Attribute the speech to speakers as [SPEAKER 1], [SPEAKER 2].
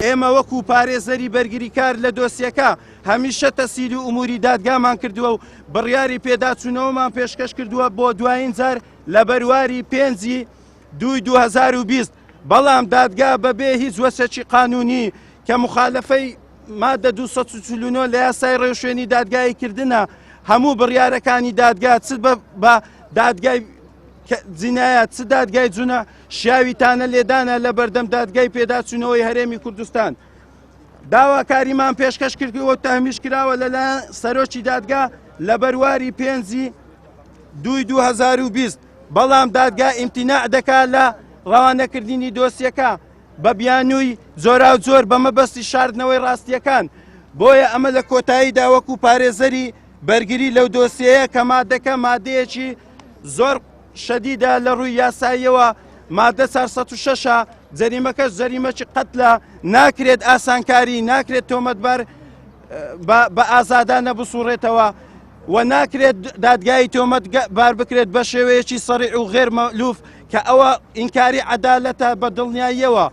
[SPEAKER 1] ئێمە وەکو پارێزەری بەرگریکار لە دۆسیەکە هەمیشە تەسیری و ئوموری دادگامان کردووە و بڕیاری پێداچوونەوەمان پێشکەش کردووە بۆ دوایین جار لە بەرواری 5/2/2020 بەڵام دادگا بەبێ هیچ وەسەکی قانونی کە مخالفەی مادە 249 لە یاسای ڕێوشوێنی دادگایی کردنە هەموو بڕیارەکانی دادگا چ بە دادگای جینایەت چ دادگای جوونە شیاویتانە لێدانە لە بەردەم دادگای پێداچوونەوەی هەرێمی کوردستان. داواکاریمان پێشکەش کردووە و تەهمیش کراوە لەلایەن سەرۆکی دادگا لە بەرواری 5/2/2020 بەڵام دادگا ئیمتیناع دەکات لە ڕەوانەکردنی دۆسیەکە بە بیانووی زۆرا و زۆر بە مەبەستی شاردنەوەی ڕاستیەکان. بۆیە ئەمە لە کۆتاییدا وەکو پارێزەری بەرگری لەو دۆسیەیە کە مادەکە مادەیەکی زۆر شەدیدە لە ڕووی یاساییەوە مادە 406 جەریمەکەش جەریمەکی قەتلە ناکرێت ئاسانکاری ناکرێت تۆمەتبار بە ئازادانە بسوڕێتەوە و ناکرێت دادگای تۆمەتبار بکرێت بە شێوەیەکی سەریع و غێر مەلوف کە ئەوە ئینکاری عەدالەتە بە دڵنیاییەوە